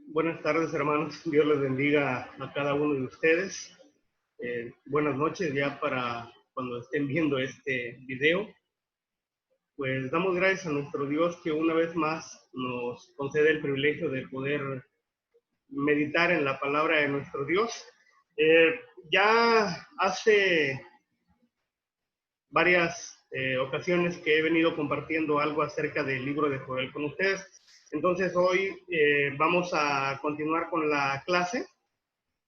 Buenas tardes, hermanos. Dios les bendiga a cada uno de ustedes. Buenas noches ya para cuando estén viendo este video. Pues damos gracias a nuestro Dios que una vez más nos concede el privilegio de poder meditar en la palabra de nuestro Dios. Ya hace varias ocasiones que he venido compartiendo algo acerca del libro de Joel con ustedes. Entonces hoy vamos a continuar con la clase.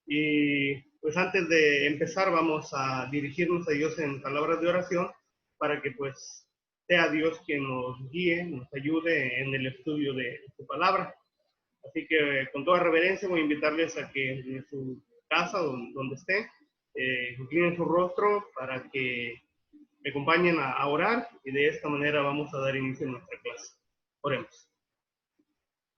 Y pues antes de empezar vamos a dirigirnos a Dios en palabras de oración para que pues sea Dios quien nos guíe, nos ayude en el estudio de su palabra. Así que con toda reverencia voy a invitarles a que en su casa o donde esté, inclinen su rostro para que me acompañen a orar y de esta manera vamos a dar inicio a nuestra clase. Oremos.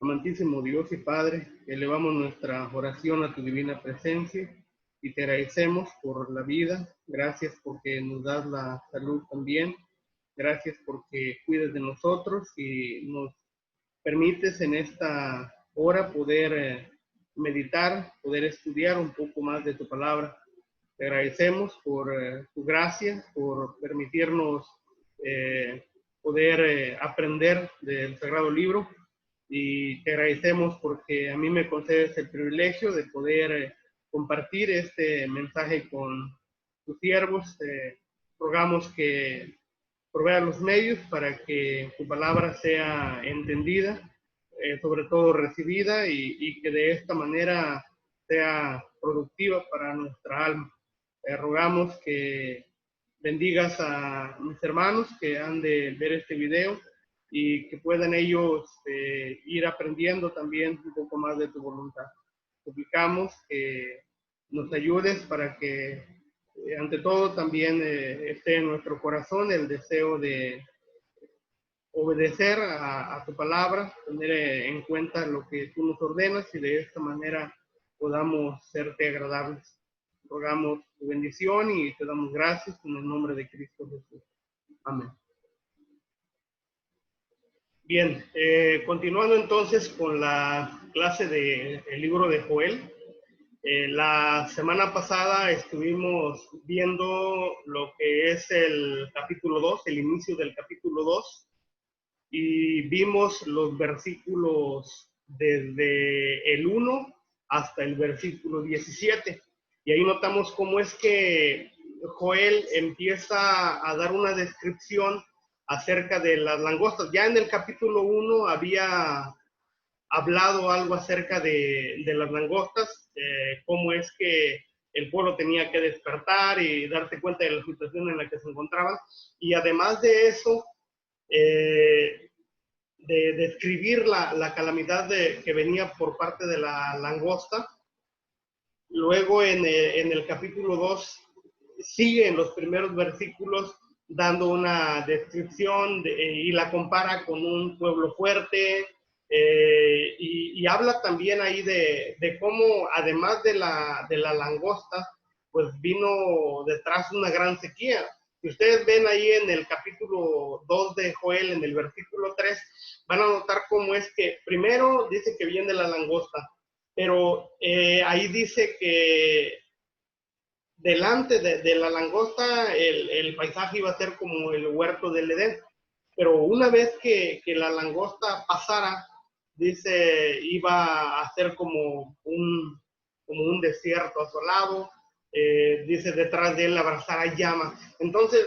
Amantísimo Dios y Padre, elevamos nuestra oración a tu divina presencia y te agradecemos por la vida. Gracias porque nos das la salud también. Gracias porque cuidas de nosotros y nos permites en esta hora poder meditar, poder estudiar un poco más de tu palabra. Te agradecemos por tu gracia, por permitirnos poder aprender del Sagrado Libro y te agradecemos porque a mí me concedes el privilegio de poder compartir este mensaje con tus siervos. Rogamos que provea los medios para que tu palabra sea entendida, sobre todo recibida y que de esta manera sea productiva para nuestra alma. Rogamos que bendigas a mis hermanos que han de ver este video y que puedan ellos ir aprendiendo también un poco más de tu voluntad. Suplicamos que nos ayudes para que ante todo también esté en nuestro corazón el deseo de obedecer a tu palabra, tener en cuenta lo que tú nos ordenas y de esta manera podamos serte agradables. Rogamos tu bendición y te damos gracias en el nombre de Cristo Jesús. Amén. Bien, continuando entonces con la clase del libro de Joel. La semana pasada estuvimos viendo lo que es el capítulo 2, el inicio del capítulo 2, y vimos los versículos desde el 1 hasta el versículo 17. Y ahí notamos cómo es que Joel empieza a dar una descripción acerca de las langostas. Ya en el capítulo 1 había hablado algo acerca de las langostas, cómo es que el pueblo tenía que despertar y darse cuenta de la situación en la que se encontraban. Y además de eso, de describir la calamidad que venía por parte de la langosta. Luego en el capítulo 2 sigue en los primeros versículos dando una descripción y la compara con un pueblo fuerte, y habla también ahí de cómo además de la langosta, pues vino detrás una gran sequía. Si ustedes ven ahí en el capítulo 2 de Joel, en el versículo 3, van a notar cómo es que primero dice que viene la langosta, pero ahí dice que delante de la langosta el paisaje iba a ser como el huerto del Edén. Pero una vez que la langosta pasara, dice, iba a ser como un desierto asolado, dice, detrás de él abrazará llamas. Entonces,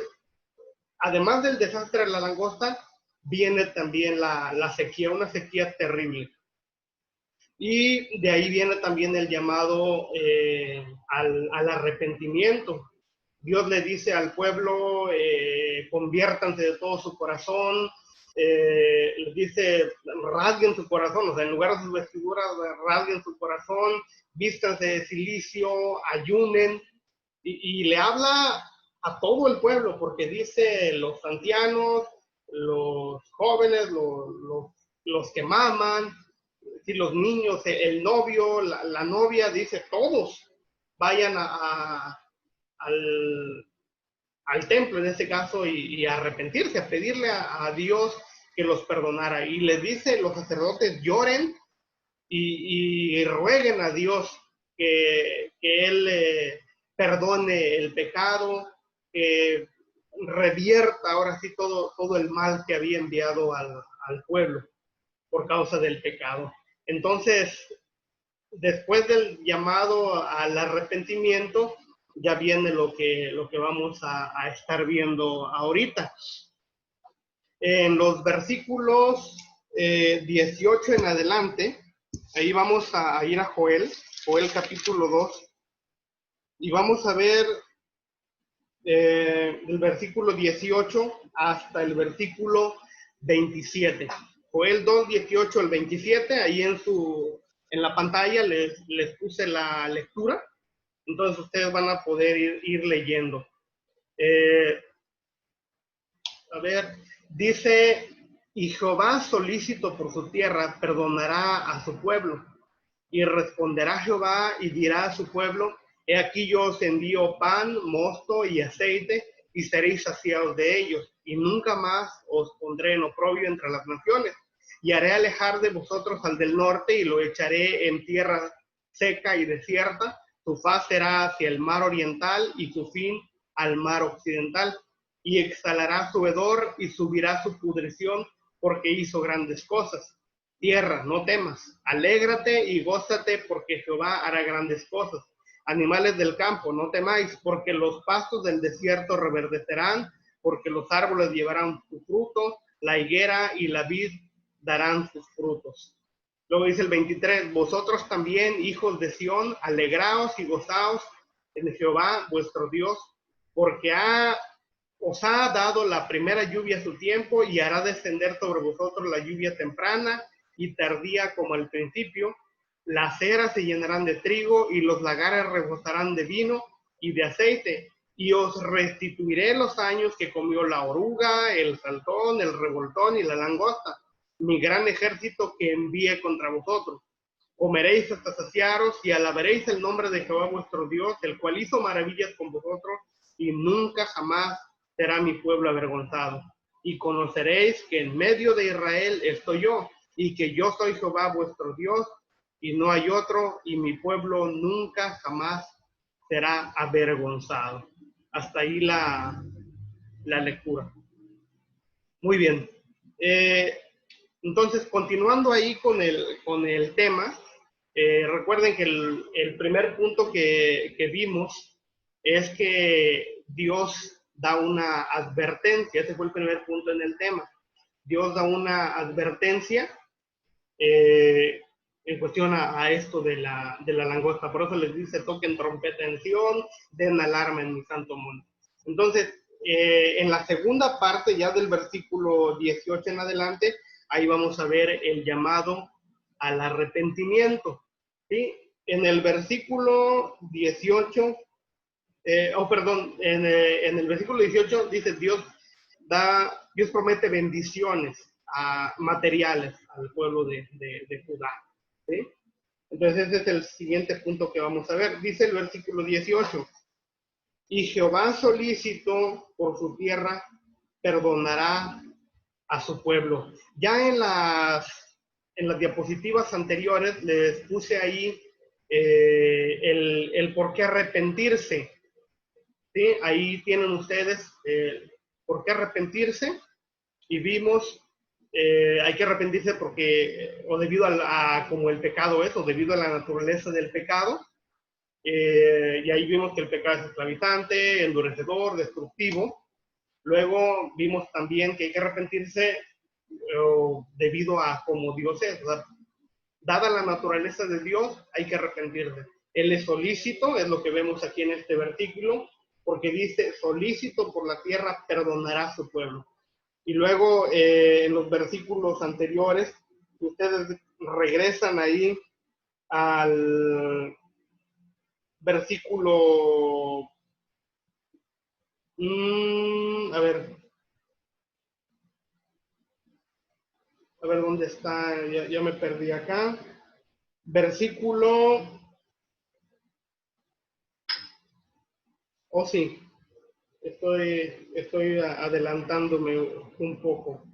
además del desastre de la langosta, viene también la sequía, una sequía terrible. Y de ahí viene también el llamado al arrepentimiento. Dios le dice al pueblo, conviértanse de todo su corazón, les dice, rasguen su corazón, o sea, en lugar de sus vestiduras, rasguen su corazón, vístanse de cilicio, ayunen, y le habla a todo el pueblo, porque dice los ancianos, los jóvenes, los que maman, si los niños, el novio, la novia, dice todos vayan al templo en este caso y a arrepentirse, a pedirle a Dios que los perdonara. Y les dice, los sacerdotes lloren y rueguen a Dios que Él perdone el pecado, que revierta ahora sí todo el mal que había enviado al pueblo por causa del pecado. Entonces, después del llamado al arrepentimiento, ya viene lo que vamos a estar viendo ahorita. En los versículos 18 en adelante, ahí vamos a ir a Joel capítulo 2, y vamos a ver el versículo 18 hasta el versículo 27. Joel 2, 18 al 27, ahí en la pantalla les puse la lectura, entonces ustedes van a poder ir leyendo. A ver, dice, y Jehová solícito por su tierra perdonará a su pueblo. Y responderá Jehová y dirá a su pueblo, he aquí yo os envío pan, mosto y aceite, y seréis saciados de ellos, y nunca más os pondré en oprobio entre las naciones, y haré alejar de vosotros al del norte, y lo echaré en tierra seca y desierta, su faz será hacia el mar oriental, y su fin al mar occidental, y exhalará su hedor, y subirá su pudrición, porque hizo grandes cosas. Tierra, no temas, alégrate y gózate, porque Jehová hará grandes cosas. Animales del campo, no temáis, porque los pastos del desierto reverdecerán, porque los árboles llevarán su fruto, la higuera y la vid darán sus frutos. Luego dice el 23, vosotros también, hijos de Sión, alegraos y gozaos en Jehová vuestro Dios, porque os ha dado la primera lluvia a su tiempo, y hará descender sobre vosotros la lluvia temprana y tardía como al principio. Las eras se llenarán de trigo, y los lagares rebosarán de vino y de aceite, y os restituiré los años que comió la oruga, el saltón, el revoltón y la langosta, mi gran ejército que envíe contra vosotros. Comeréis hasta saciaros, y alabaréis el nombre de Jehová vuestro Dios, el cual hizo maravillas con vosotros, y nunca jamás será mi pueblo avergonzado. Y conoceréis que en medio de Israel estoy yo, y que yo soy Jehová vuestro Dios, y no hay otro, y mi pueblo nunca jamás será avergonzado. Hasta ahí la lectura. Muy bien. Entonces, continuando ahí con el tema, recuerden que el primer punto que vimos es que Dios da una advertencia. Ese fue el primer punto en el tema. Dios da una advertencia en cuestión a esto de la langosta. Por eso les dice, toquen trompeta en Sion, den alarma en mi santo monte. Entonces, en la segunda parte, ya del versículo 18 en adelante, ahí vamos a ver el llamado al arrepentimiento. ¿Sí? En el versículo 18, en el versículo 18 dice, Dios promete bendiciones materiales al pueblo de Judá. ¿Sí? Entonces ese es el siguiente punto que vamos a ver. Dice el versículo 18, y Jehová solícito por su tierra perdonará a su pueblo. Ya en las diapositivas anteriores les puse ahí el por qué arrepentirse. ¿Sí? Ahí tienen ustedes por qué arrepentirse, y vimos hay que arrepentirse porque o debido a como el pecado es, o debido a la naturaleza del pecado, y ahí vimos que el pecado es esclavizante, endurecedor, destructivo. Luego vimos también que hay que arrepentirse debido a como Dios es, o sea, dada la naturaleza de Dios, hay que arrepentirse. Él es solícito, es lo que vemos aquí en este versículo, porque dice, solícito por la tierra perdonará a su pueblo. Y luego en los versículos anteriores, ustedes regresan ahí al versículo, a ver dónde está, ya me perdí acá. Versículo, oh sí, estoy adelantándome un poco.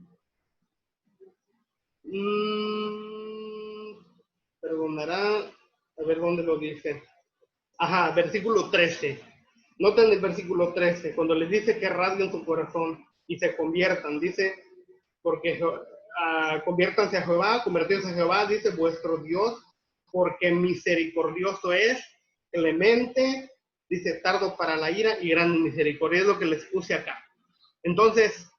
perdonará. A ver dónde lo dice. Ajá, versículo 13. Noten el versículo 13, cuando les dice que rasguen su corazón y se conviertan, dice, porque conviértanse a Jehová, convertidos a Jehová, dice vuestro Dios, porque misericordioso es, clemente, dice tardo para la ira y grande misericordia, es lo que les puse acá. Entonces,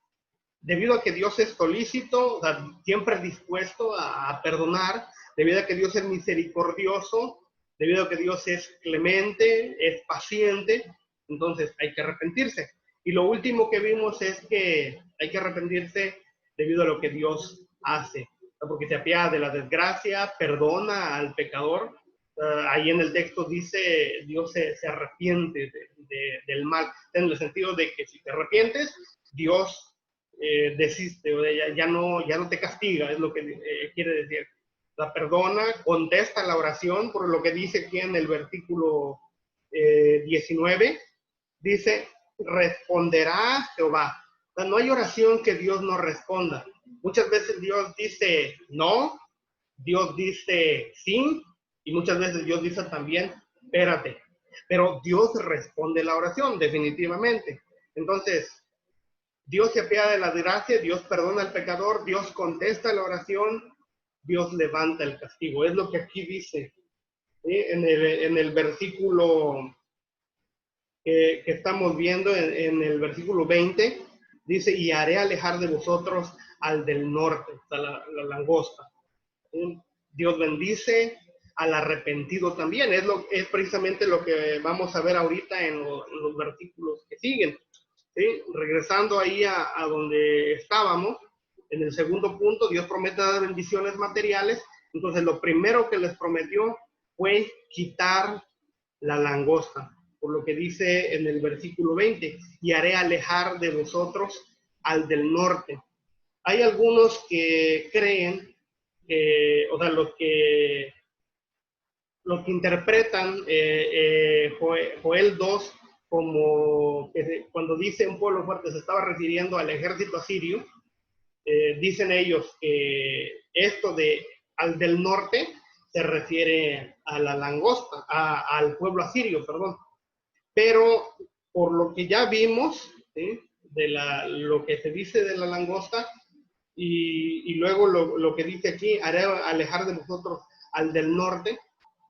debido a que Dios es solícito, o sea, siempre dispuesto a perdonar, debido a que Dios es misericordioso, debido a que Dios es clemente, es paciente, entonces hay que arrepentirse. Y lo último que vimos es que hay que arrepentirse debido a lo que Dios hace, porque se apiada de la desgracia, perdona al pecador. Ahí en el texto dice, Dios se arrepiente del mal, en el sentido de que si te arrepientes, Dios desiste, o ya no te castiga, es lo que quiere decir. La perdona, contesta la oración, por lo que dice aquí en el versículo 19, dice, responderá Jehová. O sea, no hay oración que Dios no responda. Muchas veces Dios dice no, Dios dice sí, y muchas veces Dios dice también, espérate. Pero Dios responde la oración, definitivamente. Entonces, Dios se apiada de la desgracia, Dios perdona al pecador, Dios contesta la oración, Dios levanta el castigo. Es lo que aquí dice, ¿sí? En el versículo que estamos viendo, en el versículo 20, dice, y haré alejar de vosotros al del norte, la langosta. ¿Sí? Dios bendice al arrepentido también. Es precisamente lo que vamos a ver ahorita en los versículos que siguen. ¿Sí? Regresando ahí a donde estábamos, en el segundo punto, Dios promete dar bendiciones materiales. Entonces, lo primero que les prometió fue quitar la langosta, por lo que dice en el versículo 20, y haré alejar de vosotros al del norte. Hay algunos que creen, o sea, los que interpretan Joel 2 como que cuando dice un pueblo fuerte se estaba refiriendo al ejército asirio. Dicen ellos que esto de al del norte se refiere a la langosta, al pueblo asirio, perdón. Pero por lo que ya vimos, ¿sí? Lo que se dice de la langosta, y luego lo que dice aquí, haré alejar de nosotros al del norte,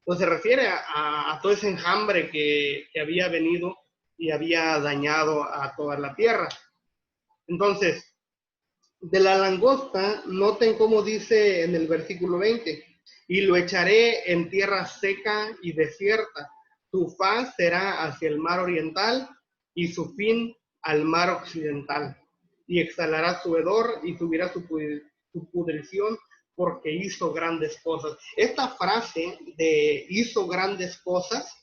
pues se refiere a todo ese enjambre que había venido y había dañado a toda la tierra. Entonces, de la langosta, noten cómo dice en el versículo 20, y lo echaré en tierra seca y desierta. Su faz será hacia el mar oriental y su fin al mar occidental. Y exhalará su hedor y subirá su pudrición porque hizo grandes cosas. Esta frase de hizo grandes cosas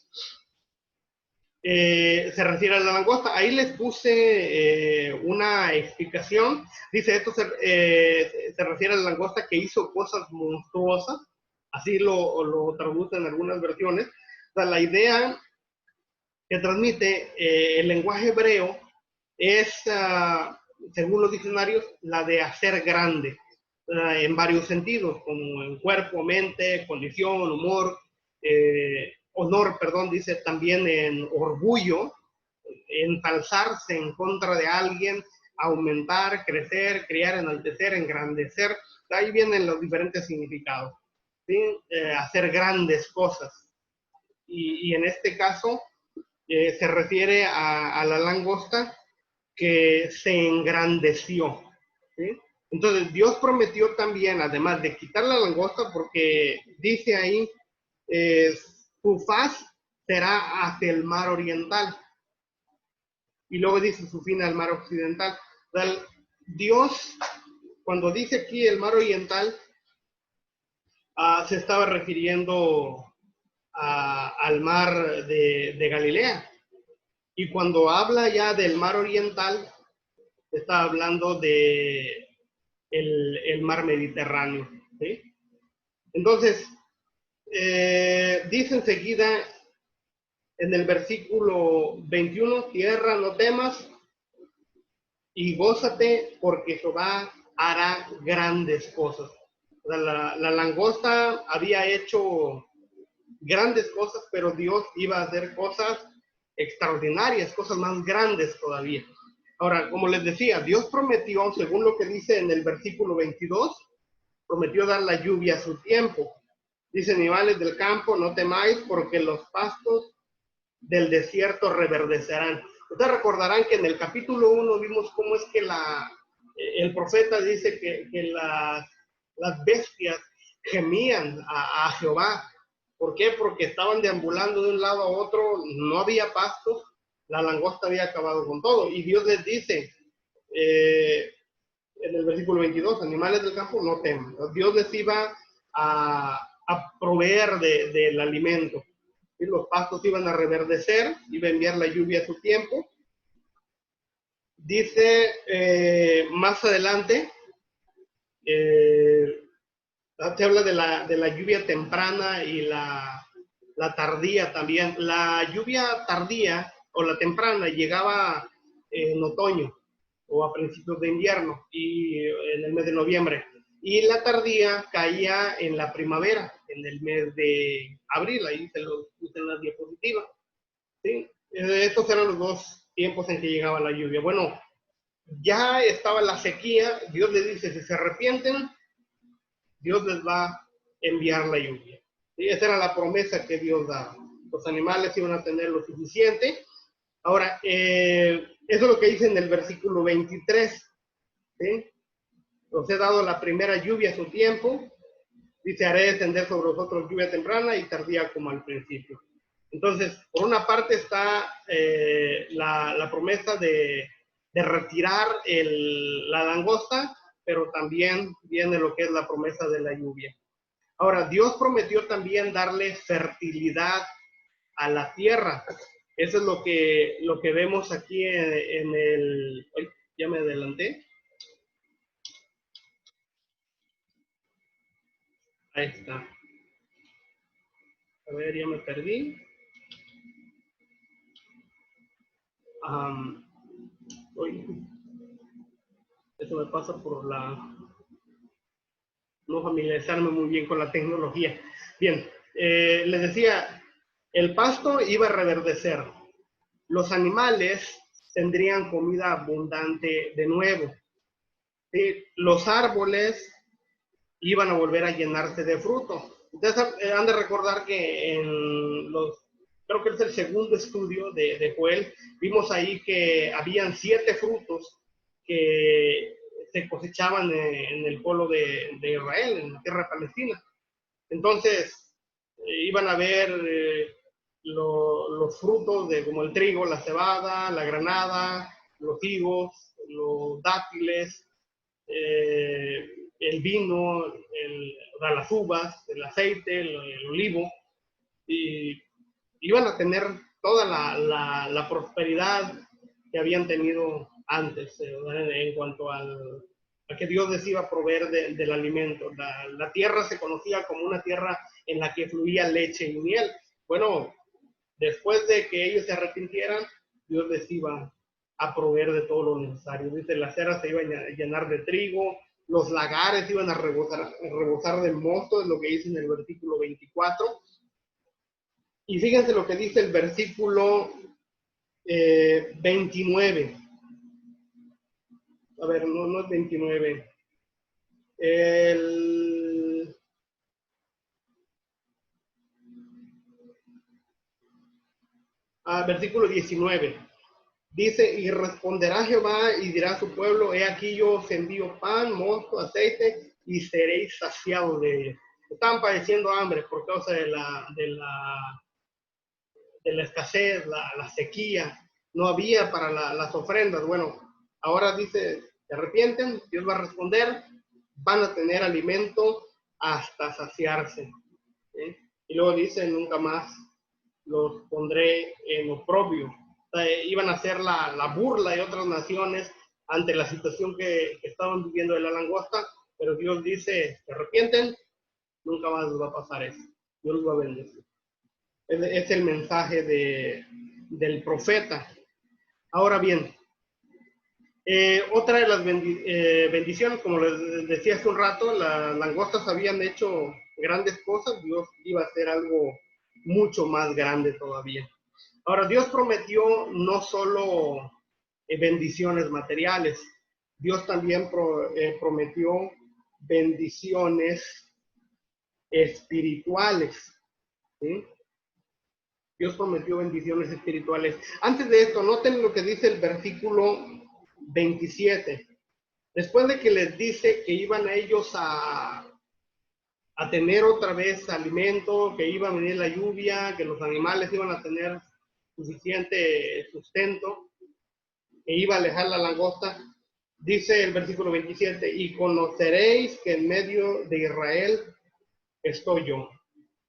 se refiere a la langosta. Ahí les puse una explicación. Dice, esto se refiere a la langosta que hizo cosas monstruosas. Así lo traducen en algunas versiones. O sea, la idea que transmite el lenguaje hebreo es, según los diccionarios, la de hacer grande, en varios sentidos, como en cuerpo, mente, condición, humor, honor, perdón, dice también en orgullo, ensalzarse en contra de alguien, aumentar, crecer, criar, enaltecer, engrandecer. Ahí vienen los diferentes significados, ¿sí? Hacer grandes cosas. Y en este caso se refiere a la langosta que se engrandeció, ¿sí? Entonces Dios prometió también, además de quitar la langosta, porque dice ahí, su faz será hacia el mar oriental. Y luego dice su fin al mar occidental. O sea, Dios, cuando dice aquí el mar oriental, se estaba refiriendo al mar de Galilea. Y cuando habla ya del mar oriental, está hablando de el mar Mediterráneo, ¿sí? Entonces, dice enseguida en el versículo 21, tierra, no temas y gózate porque Jehová hará grandes cosas. O sea, la langosta había hecho grandes cosas, pero Dios iba a hacer cosas extraordinarias, cosas más grandes todavía. Ahora, como les decía, Dios prometió, según lo que dice en el versículo 22, prometió dar la lluvia a su tiempo. Dice, animales del campo, no temáis, porque los pastos del desierto reverdecerán. Ustedes recordarán que en el capítulo 1 vimos cómo es que el profeta dice que las bestias gemían a Jehová. ¿Por qué? Porque estaban deambulando de un lado a otro, no había pastos, la langosta había acabado con todo. Y Dios les dice, en el versículo 22, animales del campo no teman. Dios les iba a proveer del alimento. Y los pastos iban a reverdecer, iba a enviar la lluvia a su tiempo. Dice más adelante, te habla de la lluvia temprana y la tardía también. La lluvia tardía o la temprana llegaba en otoño o a principios de invierno y en el mes de noviembre. Y la tardía caía en la primavera, en el mes de abril, ahí se lo puse en la diapositiva. ¿Sí? Estos eran los dos tiempos en que llegaba la lluvia. Bueno, ya estaba la sequía, Dios les dice, si se arrepienten, Dios les va a enviar la lluvia. ¿Sí? Esa era la promesa que Dios daba. Los animales iban a tener lo suficiente. Ahora, eso es lo que dice en el versículo 23. ¿Sí? Os he dado la primera lluvia a su tiempo. Dice, haré descender sobre vosotros lluvia temprana y tardía como al principio. Entonces, por una parte está la promesa de retirar la langosta, pero también viene lo que es la promesa de la lluvia. Ahora, Dios prometió también darle fertilidad a la tierra. Eso es lo que vemos aquí en el... Ay, ya me adelanté. Ahí está. A ver, ya me perdí. Oye, eso me pasa por no familiarizarme muy bien con la tecnología. Bien, les decía, el pasto iba a reverdecer. Los animales tendrían comida abundante de nuevo. ¿Sí? Los árboles iban a volver a llenarse de fruto. Ustedes han de recordar que creo que es el segundo estudio de Joel, vimos ahí que habían 7 frutos que se cosechaban en el pueblo de Israel, en la tierra palestina. Entonces, iban a ver los frutos de como el trigo, la cebada, la granada, los higos, los dátiles, el vino, las uvas, el aceite, el olivo, y iban a tener toda la prosperidad que habían tenido antes en cuanto a que Dios les iba a proveer del alimento. La tierra se conocía como una tierra en la que fluía leche y miel. Bueno, después de que ellos se arrepintieran, Dios les iba a proveer de todo lo necesario. Dice, las ceras se iban a llenar de trigo, los lagares iban a rebosar de mosto, es lo que dice en el versículo 24. Y fíjense lo que dice el versículo 29. A ver, no es 29. Versículo 19. Dice, y responderá Jehová y dirá a su pueblo, he aquí yo os envío pan, mosto, aceite, y seréis saciados de ellos. Estaban padeciendo hambre por causa de la escasez, la sequía. No había para las ofrendas. Bueno, ahora dice, se arrepienten, Dios va a responder, van a tener alimento hasta saciarse. ¿Sí? Y luego dice, nunca más los pondré en oprobio. O sea, iban a hacer la burla de otras naciones ante la situación que estaban viviendo de la langosta, pero Dios dice, se arrepienten, nunca más les va a pasar eso. Dios los va a bendecir. Es el mensaje del profeta. Ahora bien, Otra de las bendiciones, como les decía hace un rato, las langostas habían hecho grandes cosas, Dios iba a hacer algo mucho más grande todavía. Ahora, Dios prometió no solo bendiciones materiales, Dios también prometió bendiciones espirituales. ¿Sí? Dios prometió bendiciones espirituales. Antes de esto, noten lo que dice el versículo 27. Después de que les dice que iban ellos a tener otra vez alimento, que iba a venir la lluvia, que los animales iban a tener suficiente sustento, que iba a alejar la langosta, dice el versículo 27, y conoceréis que en medio de Israel estoy yo,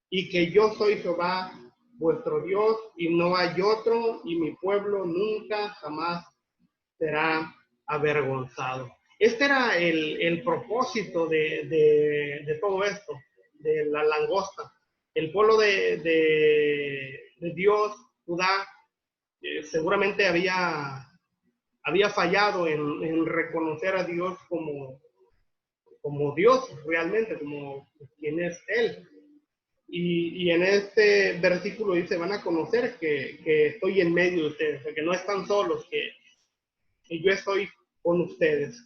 y que yo soy Jehová, vuestro Dios, y no hay otro, y mi pueblo nunca jamás será avergonzado. Este era el propósito de todo esto, de la langosta. El pueblo de Dios, Judá, seguramente había fallado en reconocer a Dios como Dios realmente, como quien es Él. Y en este versículo dice, van a conocer que estoy en medio de ustedes, que no están solos, que yo estoy con ustedes.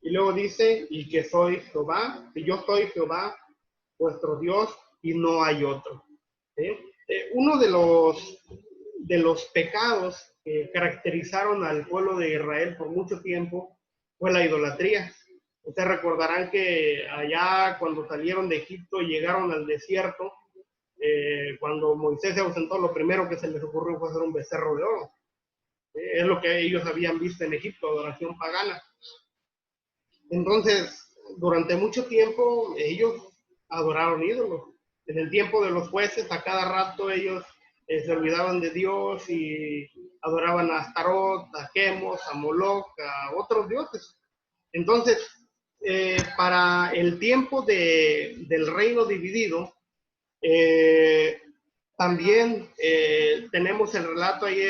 Y luego dice, y que soy Jehová, que yo soy Jehová, vuestro Dios, y no hay otro. ¿Sí? Uno de los pecados que caracterizaron al pueblo de Israel por mucho tiempo fue la idolatría. Ustedes recordarán que allá cuando salieron de Egipto y llegaron al desierto, cuando Moisés se ausentó, lo primero que se les ocurrió fue hacer un becerro de oro. Es lo que ellos habían visto en Egipto, adoración pagana. Entonces, durante mucho tiempo ellos adoraron ídolos. En el tiempo de los jueces, a cada rato ellos se olvidaban de Dios y adoraban a Astarot, a Chemos, a Moloch, a otros dioses. Entonces, para el tiempo del reino dividido, también tenemos el relato ahí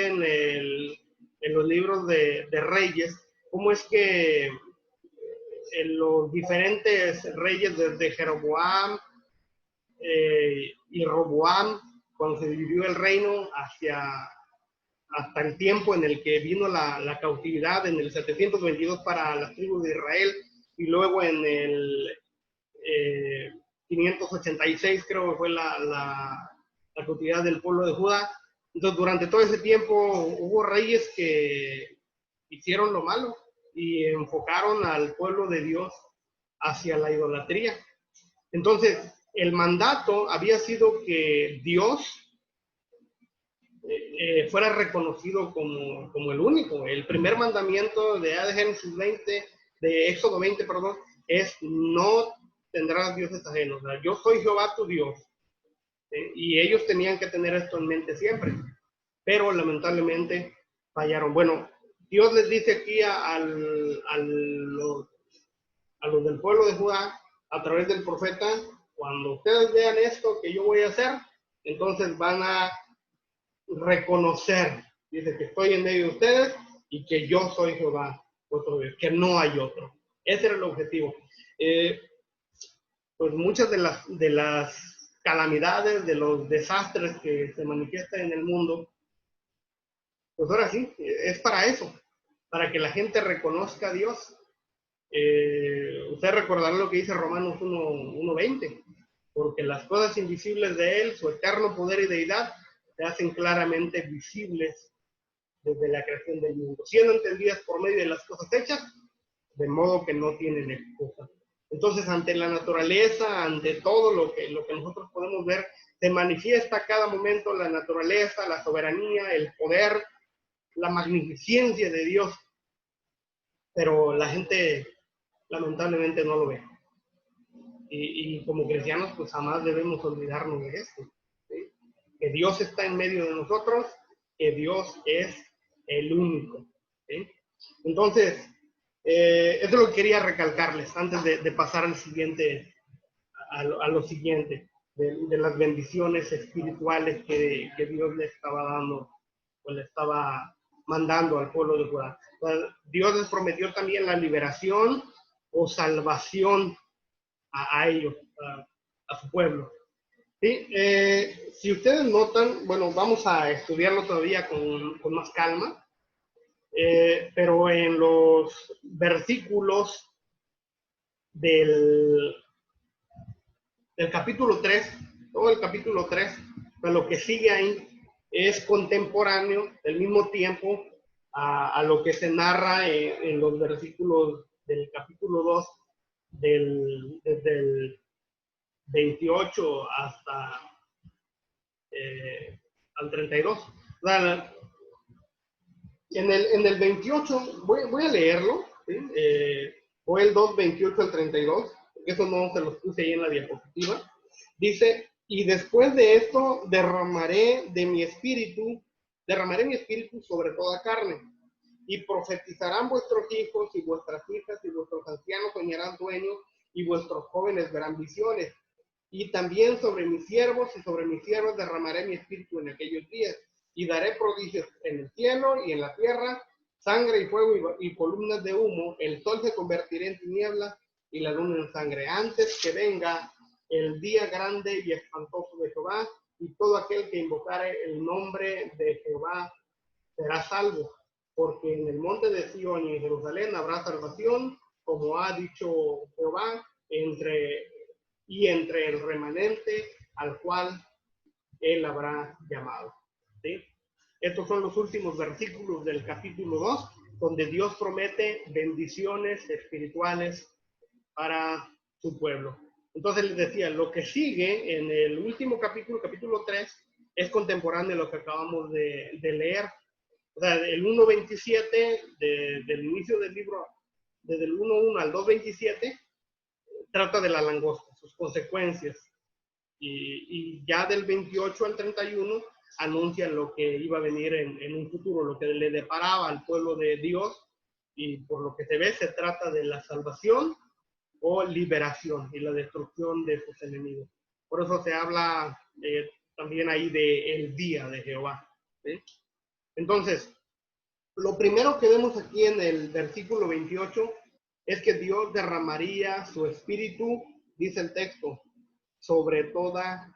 en los libros de Reyes, cómo es que los diferentes reyes desde Jeroboam y Roboam, cuando se dividió el reino hasta el tiempo en el que vino la cautividad en el 722 para las tribus de Israel, y luego en el 586 creo que fue la cautividad del pueblo de Judá. Entonces, durante todo ese tiempo hubo reyes que hicieron lo malo y enfocaron al pueblo de Dios hacia la idolatría. Entonces, el mandato había sido que Dios fuera reconocido como el único. El primer mandamiento de Génesis 20, de Éxodo 20, perdón, es no tendrás dioses ajenos. O sea, yo soy Jehová tu Dios. Y ellos tenían que tener esto en mente siempre. Pero lamentablemente fallaron. Bueno, Dios les dice aquí a los del pueblo de Judá, a través del profeta, cuando ustedes vean esto que yo voy a hacer, entonces van a reconocer, dice que estoy en medio de ustedes y que yo soy Jehová, vuestro Dios, que no hay otro. Ese era el objetivo. Pues muchas de las calamidades, de los desastres que se manifiestan en el mundo, pues ahora sí, es para eso, para que la gente reconozca a Dios. Usted recordará lo que dice Romanos 1:20, porque las cosas invisibles de Él, su eterno poder y deidad, se hacen claramente visibles desde la creación del mundo, siendo entendidas por medio de las cosas hechas, de modo que no tienen excusa. Entonces, ante la naturaleza, ante todo lo que nosotros podemos ver, se manifiesta a cada momento la naturaleza, la soberanía, el poder, la magnificencia de Dios, pero la gente lamentablemente no lo ve. Y como cristianos, pues jamás debemos olvidarnos de esto, ¿sí? Que Dios está en medio de nosotros, que Dios es el único, ¿sí? Entonces, eso es lo que quería recalcarles antes de pasar al siguiente, a lo siguiente, de las bendiciones espirituales que Dios le estaba dando, o le estaba mandando al pueblo de Judá. Dios les prometió también la liberación o salvación a ellos, a su pueblo. ¿Sí? Si ustedes notan, bueno, vamos a estudiarlo todavía con más calma, pero en los versículos del capítulo 3, todo el capítulo 3, pues lo que sigue ahí es contemporáneo, al mismo tiempo, a lo que se narra en los versículos del capítulo 2, desde el 28 hasta al 32. O sea, en el 28, voy a leerlo, ¿sí? Joel 2, 28 al 32, porque eso no se los puse ahí en la diapositiva. Dice, y después de esto derramaré mi espíritu sobre toda carne, y profetizarán vuestros hijos y vuestras hijas, y vuestros ancianos soñarán sueños, y vuestros jóvenes verán visiones. Y también sobre mis siervos y sobre mis siervas derramaré mi espíritu en aquellos días, y daré prodigios en el cielo y en la tierra, sangre y fuego y columnas de humo. El sol se convertirá en tinieblas y la luna en sangre, antes que venga el día grande y espantoso de Jehová, y todo aquel que invocare el nombre de Jehová será salvo, porque en el monte de Sion y en Jerusalén habrá salvación, como ha dicho Jehová, entre el remanente al cual él habrá llamado. ¿Sí? Estos son los últimos versículos del capítulo 2, donde Dios promete bendiciones espirituales para su pueblo. Entonces les decía, lo que sigue en el último capítulo, capítulo 3, es contemporáneo a lo que acabamos de leer. O sea, el 1.27 del inicio del libro, desde el 1.1 al 2.27, trata de la langosta, sus consecuencias. Y ya del 28 al 31 anuncia lo que iba a venir en un futuro, lo que le deparaba al pueblo de Dios, y por lo que se ve se trata de la salvación o liberación y la destrucción de sus enemigos. Por eso se habla también ahí de el día de Jehová. ¿Sí? Entonces, lo primero que vemos aquí en el versículo 28 es que Dios derramaría su espíritu, dice el texto, sobre toda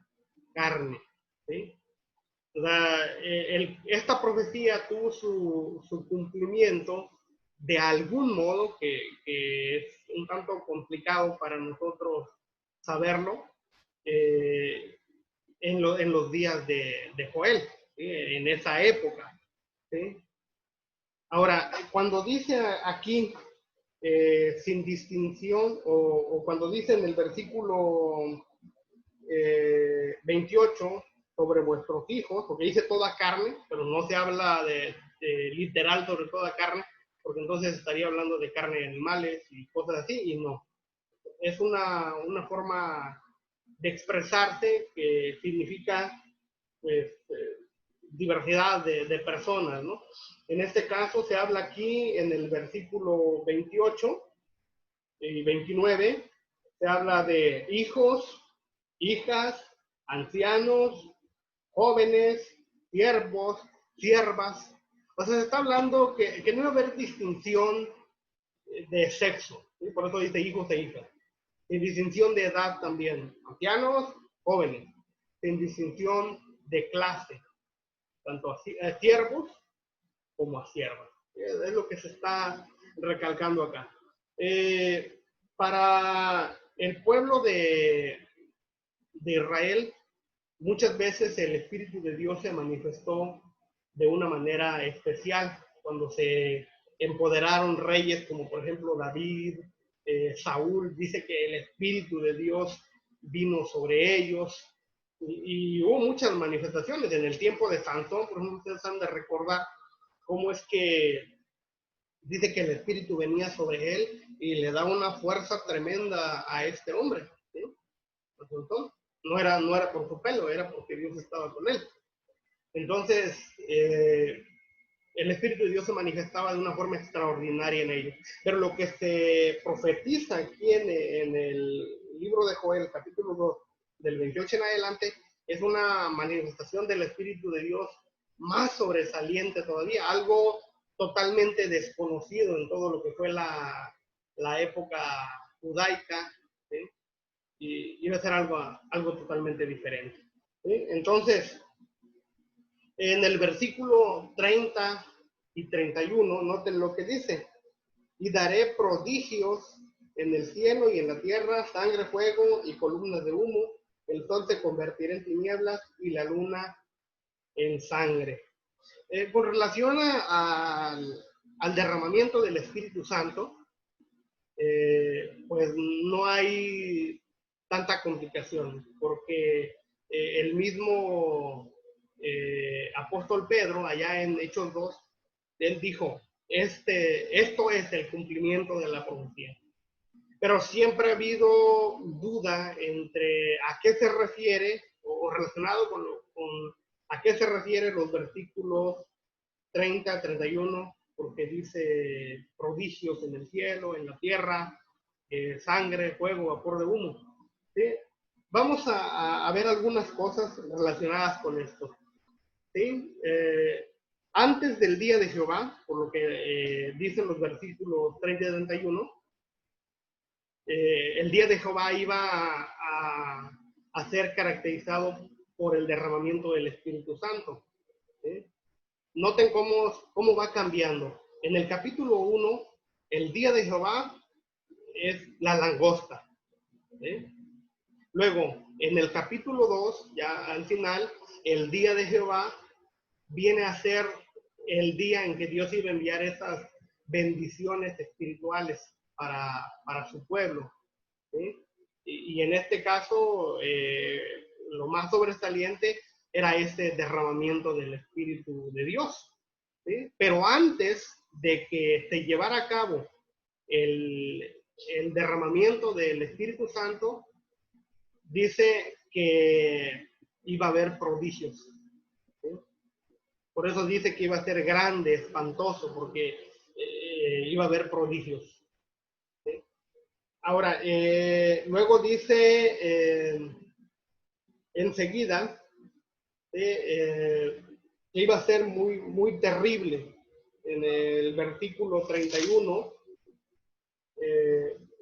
carne. ¿Sí? O sea, esta profecía tuvo su cumplimiento de algún modo que es un tanto complicado para nosotros saberlo en los días de Joel, ¿sí? En esa época. ¿Sí? Ahora, cuando dice aquí sin distinción, o cuando dice en el versículo 28 sobre vuestros hijos, porque dice toda carne, pero no se habla de literal sobre toda carne, porque entonces estaría hablando de carne de animales y cosas así, y no. Es una forma de expresarse que significa pues, diversidad de personas, ¿no? En este caso se habla aquí en el versículo 28 y 29, se habla de hijos, hijas, ancianos, jóvenes, siervos, siervas. O sea, se está hablando que no va a haber distinción de sexo, ¿sí? Por eso dice hijos e hijas. Sin distinción de edad también, ancianos, jóvenes, sin distinción de clase, tanto a siervos como a siervas. Es lo que se está recalcando acá. Para el pueblo de Israel, muchas veces el Espíritu de Dios se manifestó de una manera especial cuando se empoderaron reyes como por ejemplo David, Saúl. Dice que el Espíritu de Dios vino sobre ellos y hubo muchas manifestaciones. En el tiempo de Sansón, por ejemplo, ustedes han de recordar cómo es que dice que el Espíritu venía sobre él y le da una fuerza tremenda a este hombre. ¿Sí? Entonces, no era por su pelo, era porque Dios estaba con él. Entonces, el Espíritu de Dios se manifestaba de una forma extraordinaria en ellos. Pero lo que se profetiza aquí en el libro de Joel, capítulo 2, del 28 en adelante, es una manifestación del Espíritu de Dios más sobresaliente todavía, algo totalmente desconocido en todo lo que fue la época judaica, ¿sí? Y iba a ser algo totalmente diferente, ¿sí? Entonces, en el versículo 30 y 31, noten lo que dice: y daré prodigios en el cielo y en la tierra, sangre, fuego y columnas de humo. El sol se convertirá en tinieblas y la luna en sangre. Con relación al derramamiento del Espíritu Santo, pues no hay tanta complicación, porque el mismo apóstol Pedro, allá en Hechos 2, él dijo, esto es el cumplimiento de la profecía. Pero siempre ha habido duda entre a qué se refiere, o relacionado con a qué se refiere los versículos 30, 31, porque dice prodigios en el cielo, en la tierra, sangre, fuego, vapor de humo. ¿Sí? Vamos a ver algunas cosas relacionadas con esto. ¿Sí? Antes del día de Jehová, por lo que dicen los versículos 30 y 31, el día de Jehová iba a ser caracterizado por el derramamiento del Espíritu Santo. ¿Sí? Noten cómo va cambiando. En el capítulo 1, el día de Jehová es la langosta. ¿Sí? Luego, en el capítulo 2, ya al final, el día de Jehová viene a ser el día en que Dios iba a enviar esas bendiciones espirituales para su pueblo. ¿Sí? Y en este caso, lo más sobresaliente era este derramamiento del Espíritu de Dios. ¿Sí? Pero antes de que se llevara a cabo el derramamiento del Espíritu Santo, dice que iba a haber prodigios. ¿Sí? Por eso dice que iba a ser grande, espantoso, porque iba a haber prodigios. ¿Sí? Ahora, luego dice enseguida que iba a ser muy, muy terrible. En el versículo 31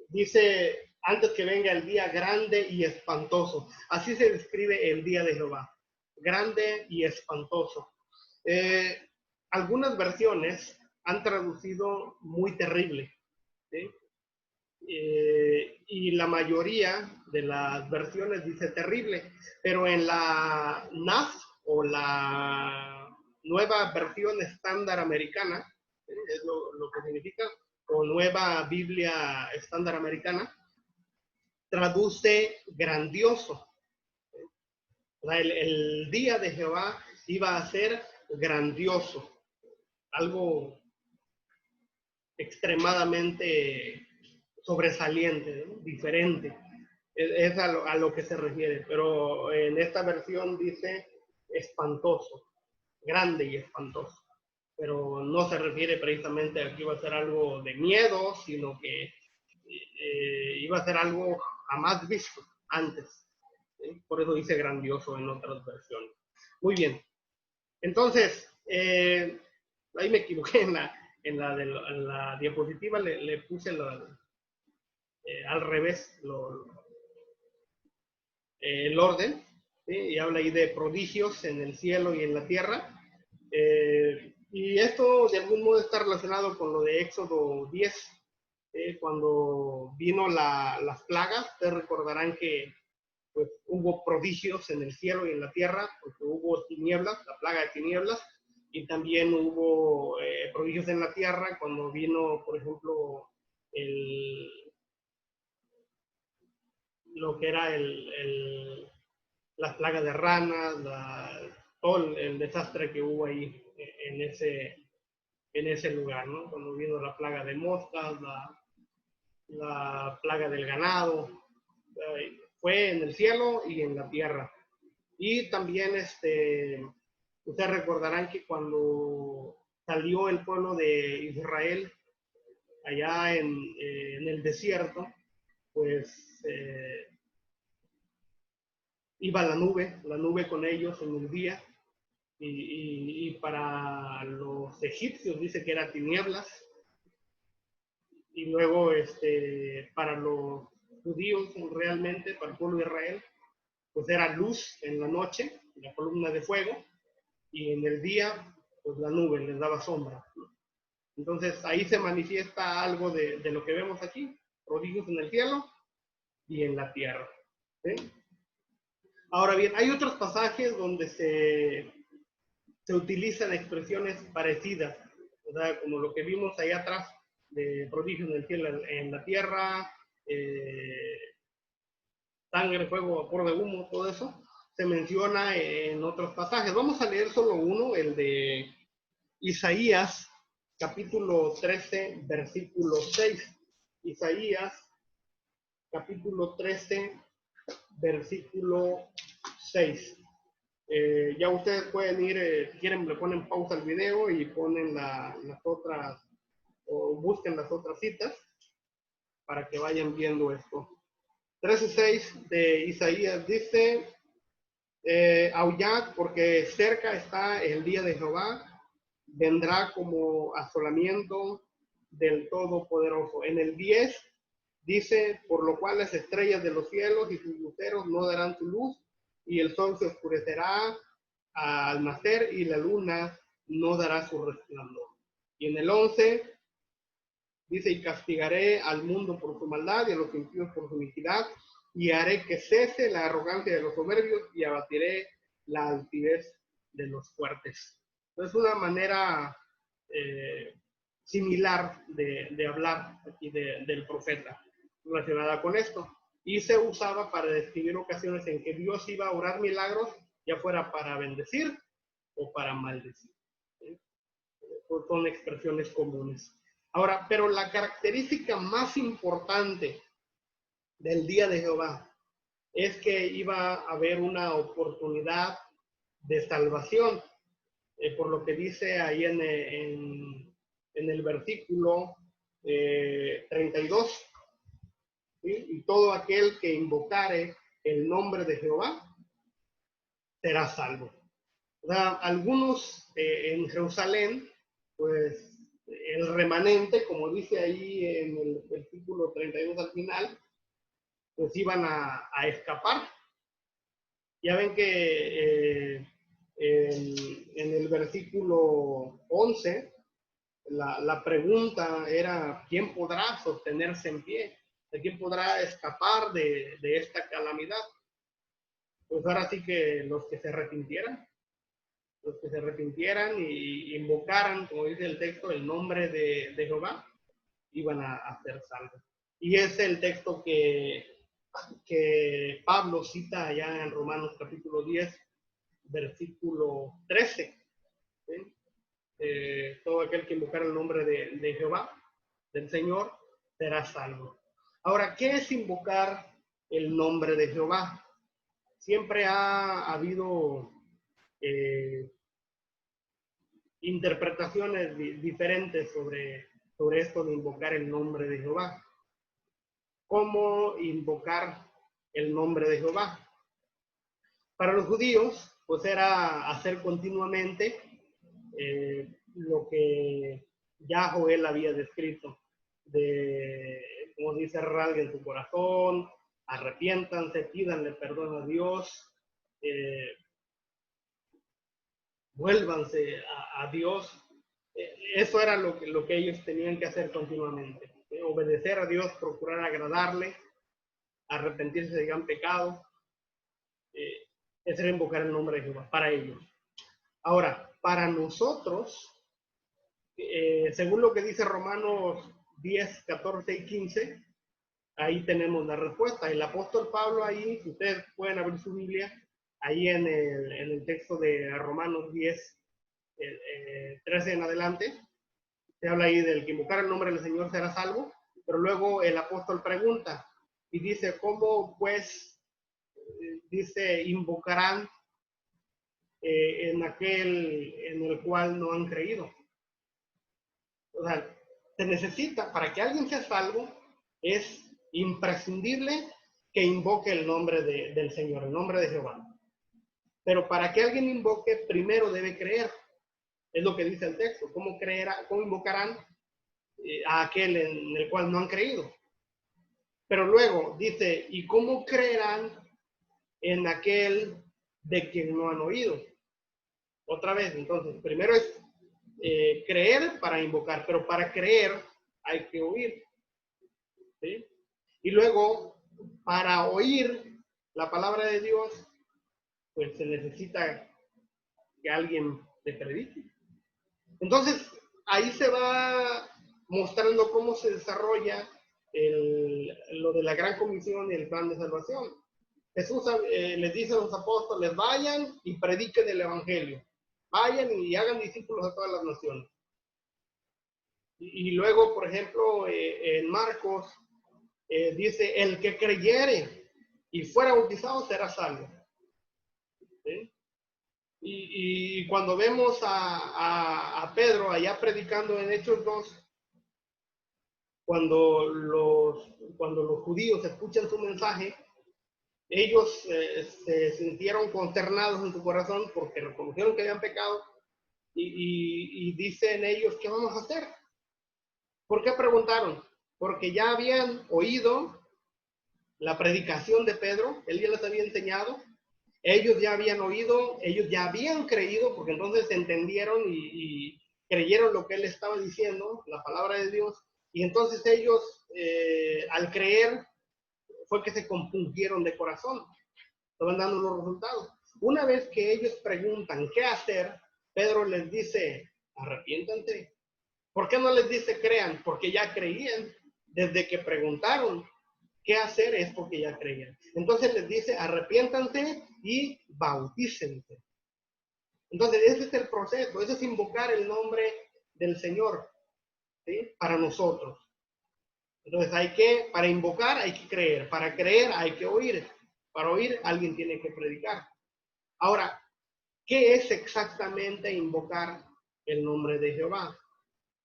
dice, antes que venga el día grande y espantoso. Así se describe el día de Jehová, grande y espantoso. Algunas versiones han traducido muy terrible, ¿sí? Y la mayoría de las versiones dice terrible, pero en la NAS o la nueva versión estándar americana, es lo que significa, o nueva Biblia estándar americana, traduce grandioso. O sea, el día de Jehová iba a ser grandioso, algo extremadamente sobresaliente, ¿no? Diferente. Es a lo que se refiere, pero en esta versión dice espantoso, grande y espantoso. Pero no se refiere precisamente a que iba a ser algo de miedo, sino que iba a ser algo jamás visto antes. ¿Sí? Por eso dice grandioso en otras versiones. Muy bien. Entonces, ahí me equivoqué en la diapositiva, le puse al revés el orden, ¿sí? Y habla ahí de prodigios en el cielo y en la tierra. Y esto de algún modo está relacionado con lo de Éxodo 10, cuando vino las plagas. Ustedes recordarán que pues, hubo prodigios en el cielo y en la tierra, porque hubo tinieblas, la plaga de tinieblas, y también hubo prodigios en la tierra cuando vino, por ejemplo, lo que era las plagas de ranas, todo el desastre que hubo ahí en ese lugar, ¿no? Cuando vino la plaga de moscas, la plaga del ganado, fue en el cielo y en la tierra. Y también, ustedes recordarán que cuando salió el pueblo de Israel allá en el desierto, pues iba la nube con ellos en el día, y para los egipcios dice que era tinieblas, y luego para los judíos realmente, para el pueblo de Israel, pues era luz en la noche, la columna de fuego, y en el día, pues la nube les daba sombra. Entonces ahí se manifiesta algo de lo que vemos aquí, prodigios en el cielo y en la tierra. ¿Sí? Ahora bien, hay otros pasajes donde se utilizan expresiones parecidas, ¿verdad? Como lo que vimos ahí atrás, de prodigios en el cielo, en la tierra, sangre, fuego, vapor de humo, todo eso, se menciona en otros pasajes. Vamos a leer solo uno, el de Isaías, capítulo 13, versículo 6. Isaías, capítulo 13, versículo 6. Ya ustedes pueden ir, si quieren, le ponen pausa al video y ponen las otras, o busquen las otras citas para que vayan viendo esto. 13:6 de Isaías dice, aullad porque cerca está el día de Jehová, vendrá como asolamiento del Todopoderoso. En el 10 dice, por lo cual las estrellas de los cielos y sus luceros no darán su luz, y el sol se oscurecerá al nacer, y la luna no dará su resplandor. Y en el 11 dice, y castigaré al mundo por su maldad y a los impíos por su iniquidad, y haré que cese la arrogancia de los soberbios y abatiré la altivez de los fuertes. Es una manera similar de hablar aquí del profeta relacionada con esto. Y se usaba para describir ocasiones en que Dios iba a orar milagros, ya fuera para bendecir o para maldecir. ¿Sí? Son expresiones comunes. Ahora, pero la característica más importante del día de Jehová es que iba a haber una oportunidad de salvación, por lo que dice ahí en el versículo 32, ¿sí? Y todo aquel que invocare el nombre de Jehová será salvo. O sea, algunos en Jerusalén, pues el remanente, como dice ahí en el versículo 32 al final, pues iban a escapar. Ya ven que en el versículo 11, la pregunta era, ¿quién podrá sostenerse en pie? ¿Quién podrá escapar de esta calamidad? Pues ahora sí que los que se arrepintieran y invocaran, como dice el texto, el nombre de Jehová, iban a ser salvos. Y es el texto que Pablo cita allá en Romanos capítulo 10, versículo 13. ¿Sí? Todo aquel que invocar el nombre de Jehová, del Señor, será salvo. Ahora, ¿qué es invocar el nombre de Jehová? Siempre ha habido interpretaciones diferentes sobre esto de invocar el nombre de Jehová. ¿Cómo invocar el nombre de Jehová? Para los judíos, pues era hacer continuamente lo que ya Joel había descrito, como dice, rasguen su corazón, arrepiéntanse, pídanle perdón a Dios, vuélvanse a Dios. Eso era lo que ellos tenían que hacer continuamente. Obedecer a Dios, procurar agradarle, arrepentirse de gran pecado. Ese era invocar el nombre de Jehová para ellos. Ahora, para nosotros, según lo que dice Romanos 10, 14 y 15, ahí tenemos la respuesta. El apóstol Pablo ahí, si ustedes pueden abrir su Biblia, ahí en el texto de Romanos 10, 13 en adelante, se habla ahí del que invocar el nombre del Señor será salvo, pero luego el apóstol pregunta y dice, ¿cómo pues, dice, invocarán en aquel en el cual no han creído? O sea, se necesita, para que alguien sea salvo, es imprescindible que invoque el nombre del Señor, el nombre de Jehová. Pero para que alguien invoque, primero debe creer. Es lo que dice el texto. ¿Cómo invocarán a aquel en el cual no han creído? Pero luego dice, ¿y cómo creerán en aquel de quien no han oído? Otra vez, entonces, primero es creer para invocar, pero para creer hay que oír. ¿Sí? Y luego, para oír la palabra de Dios, pues se necesita que alguien le predique. Entonces, ahí se va mostrando cómo se desarrolla lo de la gran comisión y el plan de salvación. Jesús les dice a los apóstoles, vayan y prediquen el evangelio. Vayan y hagan discípulos a todas las naciones. Y luego, por ejemplo, en Marcos, dice, el que creyere y fuera bautizado será salvo. ¿Sí? Y cuando vemos a Pedro allá predicando en Hechos 2, cuando los judíos escuchan su mensaje, ellos se sintieron consternados en su corazón porque reconocieron que habían pecado y dicen ellos, ¿qué vamos a hacer? ¿Por qué preguntaron? Porque ya habían oído la predicación de Pedro, él ya les había enseñado, ellos ya habían oído, ellos ya habían creído, porque entonces entendieron y creyeron lo que él estaba diciendo, la palabra de Dios, y entonces ellos, al creer, fue que se compungieron de corazón, estaban dando los resultados. Una vez que ellos preguntan qué hacer, Pedro les dice, arrepiéntanse. ¿Por qué no les dice crean? Porque ya creían. Desde que preguntaron qué hacer es porque ya creían. Entonces les dice, arrepiéntanse y bautícense. Entonces ese es el proceso, ese es invocar el nombre del Señor, ¿sí? Para nosotros. Entonces para invocar hay que creer, para creer hay que oír, para oír alguien tiene que predicar. Ahora, ¿qué es exactamente invocar el nombre de Jehová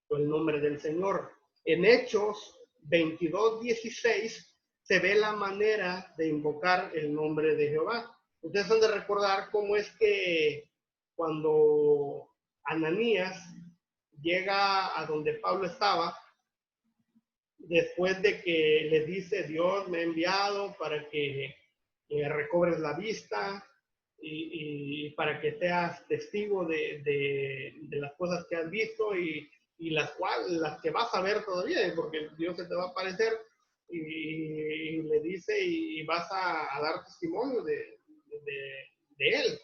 o el nombre del Señor? En Hechos 22:16 se ve la manera de invocar el nombre de Jehová. Ustedes han de recordar cómo es que cuando Ananías llega a donde Pablo estaba, después de que le dice, Dios me ha enviado para que recobres la vista y para que seas testigo de las cosas que has visto y las que vas a ver todavía, porque Dios se te va a aparecer y le dice y vas a dar testimonio de él.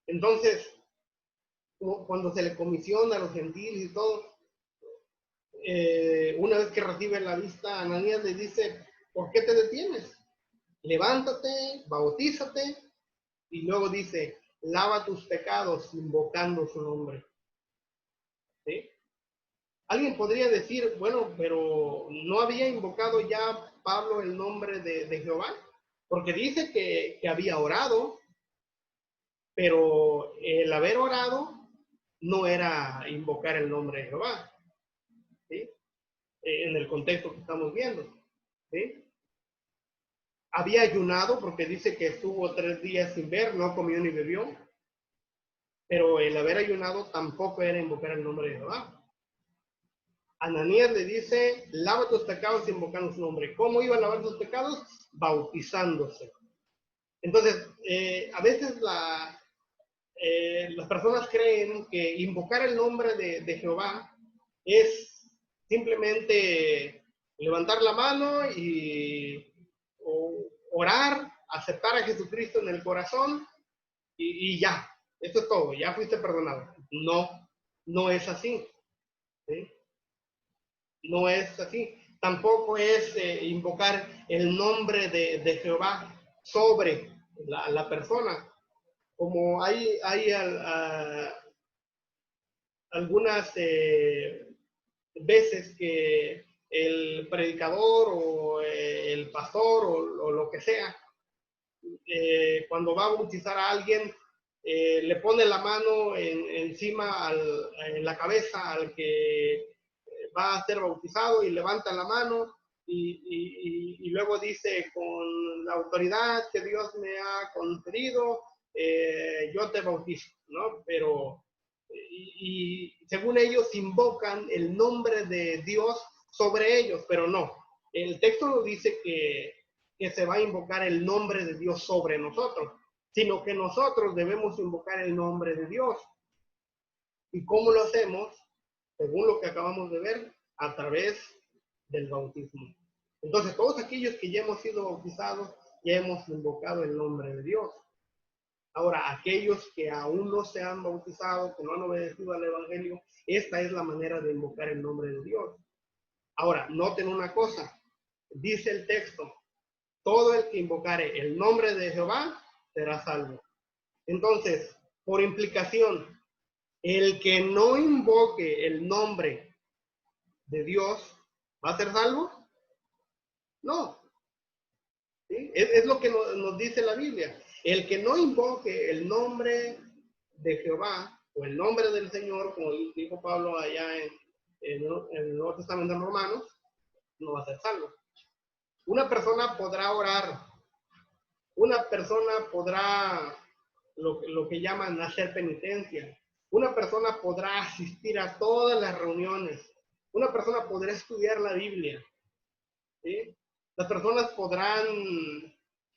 Entonces, cuando se le comisiona a los gentiles y todo, una vez que recibe la vista, Ananías le dice, ¿por qué te detienes? Levántate, bautízate, y luego dice, lava tus pecados invocando su nombre. ¿Sí? Alguien podría decir, bueno, pero ¿no había invocado ya Pablo el nombre de Jehová? Porque dice que había orado, pero el haber orado no era invocar el nombre de Jehová. ¿Sí? En el contexto que estamos viendo. ¿Sí? Había ayunado porque dice que estuvo 3 días sin ver, no comió ni bebió, pero el haber ayunado tampoco era invocar el nombre de Jehová. Ananías le dice, lava tus pecados invocando su nombre. ¿Cómo iba a lavar sus pecados? Bautizándose. Entonces, a veces las personas creen que invocar el nombre de Jehová es simplemente levantar la mano y orar, aceptar a Jesucristo en el corazón y ya, eso es todo, ya fuiste perdonado. No, no es así. ¿Sí? No es así. Tampoco es invocar el nombre de Jehová sobre la persona. Como hay algunas veces que el predicador o el pastor o lo que sea, cuando va a bautizar a alguien, le pone la mano encima en la cabeza al que va a ser bautizado y levanta la mano y luego dice, con la autoridad que Dios me ha concedido, yo te bautizo, ¿no? Pero, según ellos invocan el nombre de Dios sobre ellos, pero no. El texto no dice que se va a invocar el nombre de Dios sobre nosotros, sino que nosotros debemos invocar el nombre de Dios. ¿Y cómo lo hacemos? Según lo que acabamos de ver, a través del bautismo. Entonces, todos aquellos que ya hemos sido bautizados, ya hemos invocado el nombre de Dios. Ahora, aquellos que aún no se han bautizado, que no han obedecido al Evangelio, esta es la manera de invocar el nombre de Dios. Ahora, noten una cosa, dice el texto, todo el que invocare el nombre de Jehová será salvo. Entonces, por implicación, el que no invoque el nombre de Dios, ¿va a ser salvo? No. ¿Sí? Es lo que nos dice la Biblia. El que no invoque el nombre de Jehová o el nombre del Señor, como dijo Pablo allá en el Nuevo Testamento en Romanos, no va a ser salvo. Una persona podrá orar, una persona podrá lo que llaman hacer penitencia, una persona podrá asistir a todas las reuniones, una persona podrá estudiar la Biblia, ¿sí? Las personas podrán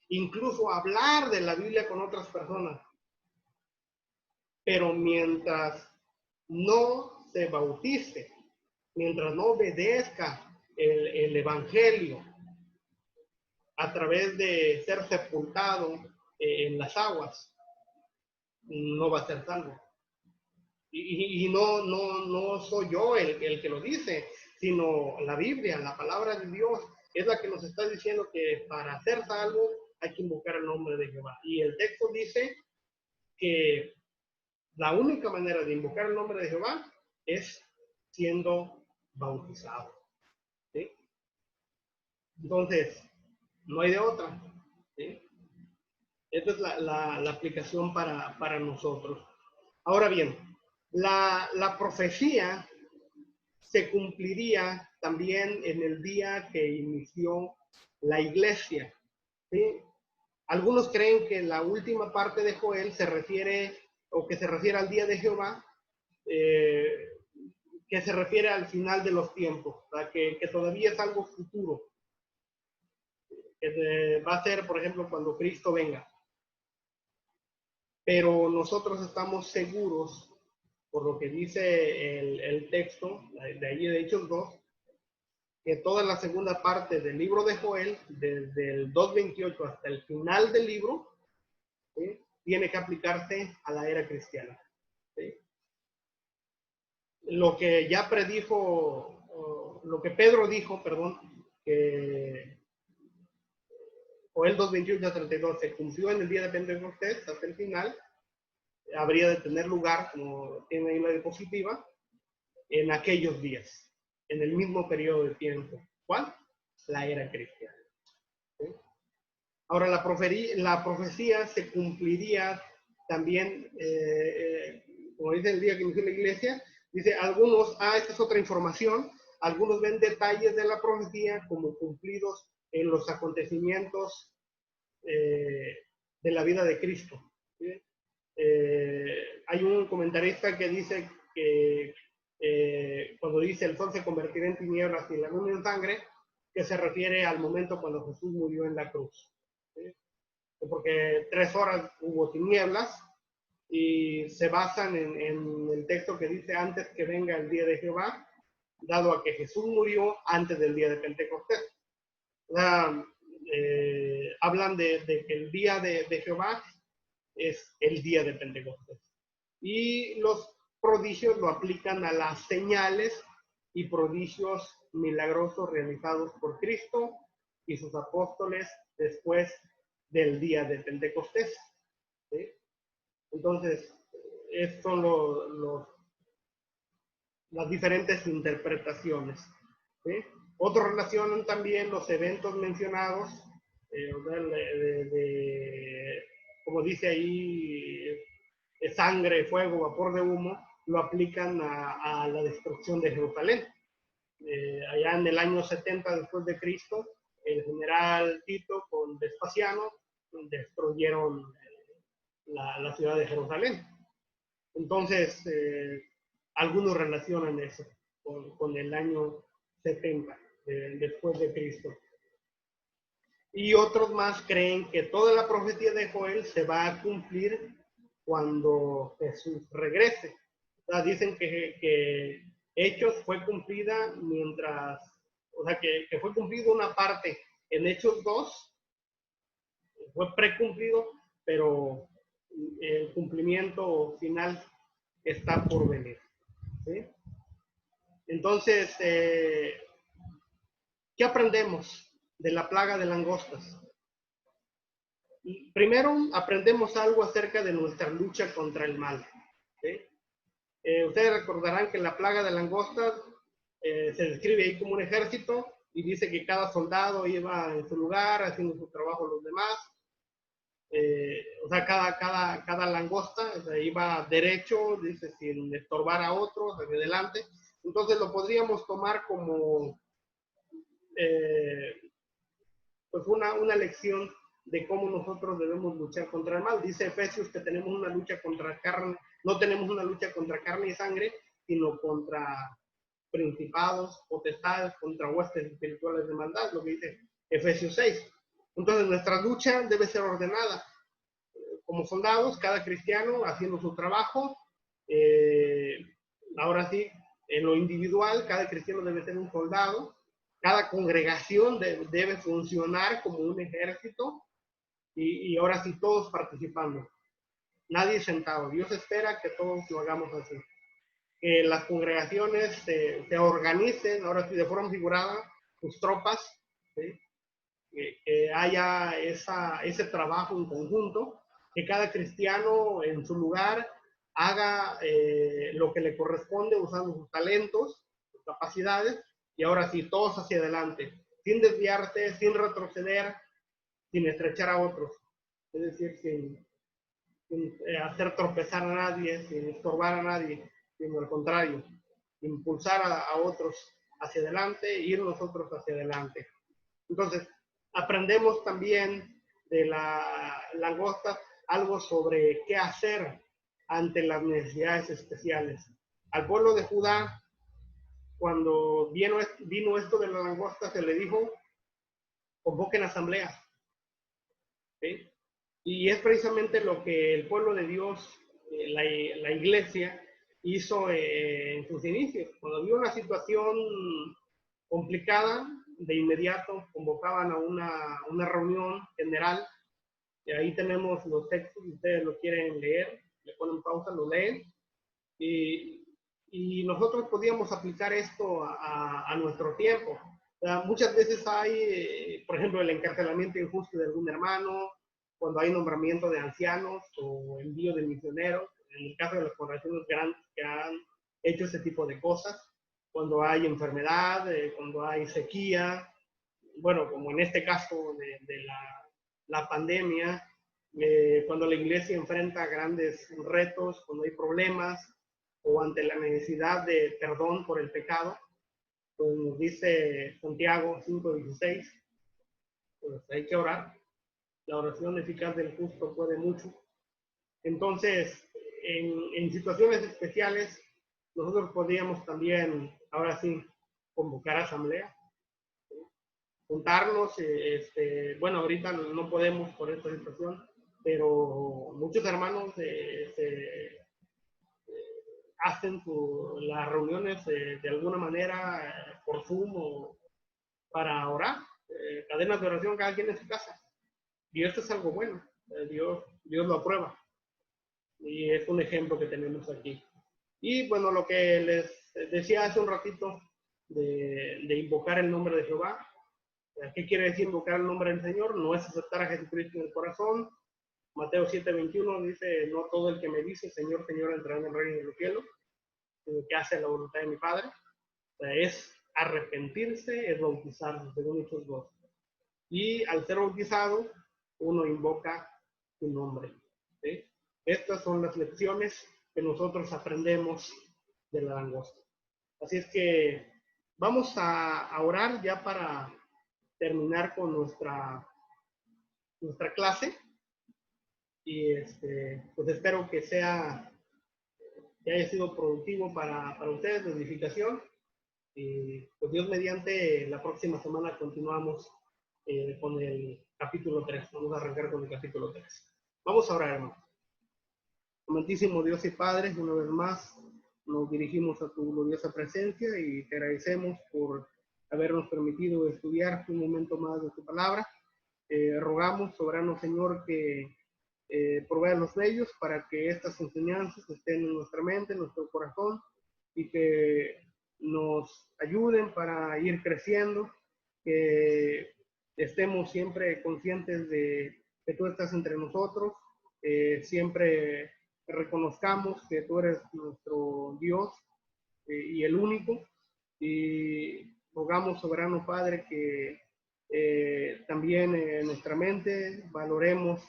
incluso hablar de la Biblia con otras personas, pero mientras no se bautice, mientras no obedezca el Evangelio a través de ser sepultado en las aguas, no va a ser salvo. Y no soy yo el que lo dice, sino la Biblia, la palabra de Dios, es la que nos está diciendo que para ser salvo hay que invocar el nombre de Jehová. Y el texto dice que la única manera de invocar el nombre de Jehová es siendo bautizado. ¿Sí? Entonces, no hay de otra. ¿Sí? Esta es la aplicación para nosotros. Ahora bien, la profecía se cumpliría también en el día que inició la iglesia. ¿Sí? Algunos creen que la última parte de Joel se refiere, o que se refiere al día de Jehová, que se refiere al final de los tiempos, que todavía es algo futuro, que va a ser, por ejemplo, cuando Cristo venga. Pero nosotros estamos seguros, por lo que dice el texto, de ahí de Hechos 2, que toda la segunda parte del libro de Joel, desde el 2:28 hasta el final del libro, ¿sí?, tiene que aplicarse a la era cristiana. ¿Sí? Lo que ya predijo, lo que Pedro dijo, perdón, que Joel 2:28 a 32 se cumplió en el día de Pentecostés hasta el final, habría de tener lugar, como tiene ahí la diapositiva, en aquellos días, en el mismo periodo de tiempo. ¿Cuál? La era cristiana. ¿Sí? Ahora, la profecía se cumpliría también, como dice el día que inició la iglesia, dice algunos, esta es otra información, algunos ven detalles de la profecía como cumplidos en los acontecimientos de la vida de Cristo. ¿Sí? Hay un comentarista que dice que cuando dice el sol se convertirá en tinieblas y la luna en sangre, que se refiere al momento cuando Jesús murió en la cruz. ¿Sí? Porque 3 horas hubo tinieblas y se basan en el texto que dice antes que venga el día de Jehová, dado a que Jesús murió antes del día de Pentecostés. Hablan de que el día de Jehová es el día de Pentecostés. Y los prodigios lo aplican a las señales y prodigios milagrosos realizados por Cristo y sus apóstoles después del día de Pentecostés. ¿Sí? Entonces, estas son las diferentes interpretaciones. ¿Sí? Otros relacionan también los eventos mencionados, como dice ahí, sangre, fuego, vapor de humo, lo aplican a la destrucción de Jerusalén. Allá en el año 70 después de Cristo, el general Tito con Vespasiano destruyeron la ciudad de Jerusalén. Entonces, algunos relacionan eso con el año 70 después de Cristo. Y otros más creen que toda la profecía de Joel se va a cumplir cuando Jesús regrese. O sea, dicen que Hechos fue cumplida mientras, o sea, que fue cumplido una parte en Hechos 2, fue precumplido, pero el cumplimiento final está por venir. ¿Sí? Entonces, ¿qué aprendemos de la plaga de langostas? Primero, aprendemos algo acerca de nuestra lucha contra el mal. ¿Sí? Ustedes recordarán que la plaga de langostas se describe ahí como un ejército y dice que cada soldado iba en su lugar haciendo su trabajo los demás. O sea, cada langosta iba derecho, dice, sin estorbar a otros, hacia adelante. Entonces lo podríamos tomar como pues una lección de cómo nosotros debemos luchar contra el mal. Dice Efesios que tenemos una lucha contra carne, no tenemos una lucha contra carne y sangre, sino contra principados, potestades, contra huestes espirituales de maldad, lo que dice Efesios 6. Entonces nuestra lucha debe ser ordenada. Como soldados, cada cristiano haciendo su trabajo. Ahora sí, en lo individual, cada cristiano debe ser un soldado. Cada congregación debe funcionar como un ejército. Y ahora sí, todos participando. Nadie sentado. Dios espera que todos lo hagamos así. Que las congregaciones se organicen, ahora sí, de forma figurada, sus tropas, ¿sí? Que haya ese trabajo en conjunto, que cada cristiano en su lugar haga lo que le corresponde usando sus talentos, sus capacidades, y ahora sí, todos hacia adelante, sin desviarse, sin retroceder, sin estrechar a otros, es decir, sin hacer tropezar a nadie, sin estorbar a nadie, sino al contrario, impulsar a otros hacia adelante, ir nosotros hacia adelante. Entonces, aprendemos también de la langosta algo sobre qué hacer ante las necesidades especiales. Al pueblo de Judá, cuando vino esto de la langosta, se le dijo, convoquen asambleas. ¿Sí? Y es precisamente lo que el pueblo de Dios, la iglesia, hizo en sus inicios. Cuando había una situación complicada, de inmediato convocaban a una reunión general. Y ahí tenemos los textos, si ustedes lo quieren leer, le ponen pausa, lo leen. Y nosotros podíamos aplicar esto a nuestro tiempo. O sea, muchas veces hay, por ejemplo, el encarcelamiento injusto de algún hermano, cuando hay nombramiento de ancianos o envío de misioneros, en el caso de las congregaciones grandes que han hecho ese tipo de cosas, cuando hay enfermedad, cuando hay sequía, bueno, como en este caso de la pandemia, cuando la iglesia enfrenta grandes retos, cuando hay problemas o ante la necesidad de perdón por el pecado, como dice Santiago 5:16, pues hay que orar. La oración eficaz del justo puede mucho. Entonces, en situaciones especiales, nosotros podríamos también, ahora sí, convocar asamblea, juntarnos, bueno, ahorita no podemos por esta situación, pero muchos hermanos hacen las reuniones de alguna manera por Zoom o para orar, cadenas de oración cada quien en su casa. Y esto es algo bueno, Dios lo aprueba. Y es un ejemplo que tenemos aquí. Y bueno, lo que les decía hace un ratito de invocar el nombre de Jehová. ¿Qué quiere decir invocar el nombre del Señor? No es aceptar a Jesucristo en el corazón. Mateo 7:21 dice, no todo el que me dice, Señor, Señor, entrará en el reino de los cielos, sino que hace la voluntad de mi Padre. O sea, es arrepentirse, es bautizarse, según Hechos 2. Y al ser bautizado, uno invoca su nombre. ¿Sí? Estas son las lecciones que nosotros aprendemos de la langosta. Así es que vamos a orar ya para terminar con nuestra clase. y pues espero que haya sido productivo para ustedes, de edificación. Y pues Dios mediante, la próxima semana continuamos con el capítulo 3. Vamos a arrancar con el capítulo 3. Vamos a orar, hermano. Amantísimo Dios y Padre, una vez más nos dirigimos a tu gloriosa presencia y te agradecemos por habernos permitido estudiar un momento más de tu palabra. Rogamos, soberano Señor, que provea los medios para que estas enseñanzas estén en nuestra mente, en nuestro corazón, y que nos ayuden para ir creciendo, que estemos siempre conscientes de que tú estás entre nosotros, siempre reconozcamos que tú eres nuestro Dios y el único, y rogamos, soberano Padre, que también en nuestra mente valoremos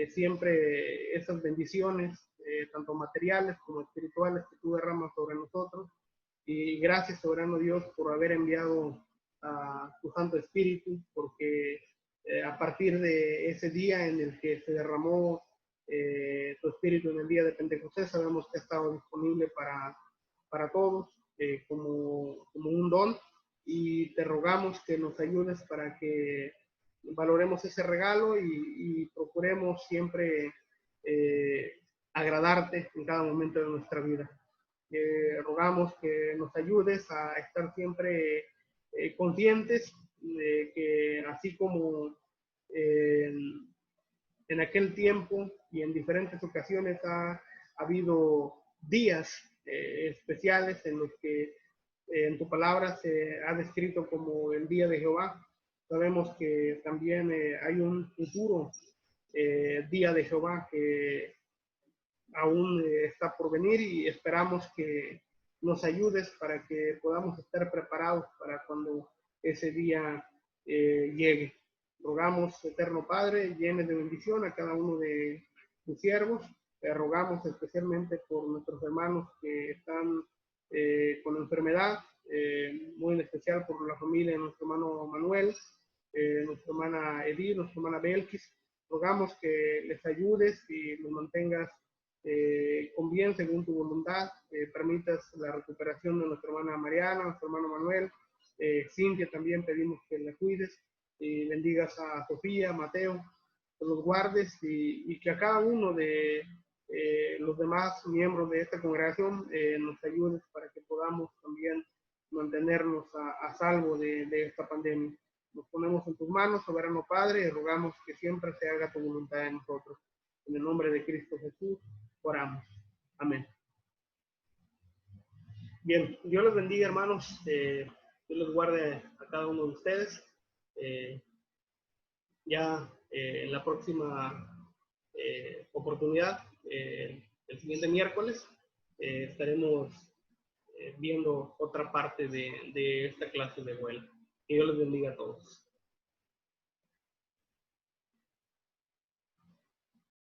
siempre esas bendiciones, tanto materiales como espirituales, que tú derramas sobre nosotros. Y gracias, soberano Dios, por haber enviado a tu Santo Espíritu, porque a partir de ese día en el que se derramó tu Espíritu en el día de Pentecostés, sabemos que ha estado disponible para todos como un don, y te rogamos que nos ayudes para que valoremos ese regalo y procuremos siempre agradarte en cada momento de nuestra vida. Rogamos que nos ayudes a estar siempre conscientes de que así como en aquel tiempo y en diferentes ocasiones ha habido días especiales en los que en tu palabra se ha descrito como el día de Jehová. Sabemos que también hay un futuro día de Jehová que aún está por venir, y esperamos que nos ayudes para que podamos estar preparados para cuando ese día llegue. Rogamos, eterno Padre, llenes de bendición a cada uno de tus siervos. Rogamos especialmente por nuestros hermanos que están con enfermedad, muy en especial por la familia de nuestro hermano Manuel, nuestra hermana Edith, nuestra hermana Belkis. Rogamos que les ayudes y los mantengas con bien según tu voluntad, permitas la recuperación de nuestra hermana Mariana, nuestro hermano Manuel, Cintia también pedimos que la cuides, y bendigas a Sofía, Mateo, que los guardes, y que a cada uno de los demás miembros de esta congregación nos ayudes para que podamos también mantenernos a salvo de esta pandemia. Nos ponemos en tus manos, soberano Padre, y rogamos que siempre se haga tu voluntad en nosotros. En el nombre de Cristo Jesús, oramos. Amén. Bien, Dios los bendiga, hermanos. Dios los guarde a cada uno de ustedes. Ya en la próxima oportunidad, el siguiente miércoles, estaremos viendo otra parte de esta clase de vuelo. Que Dios les bendiga a todos.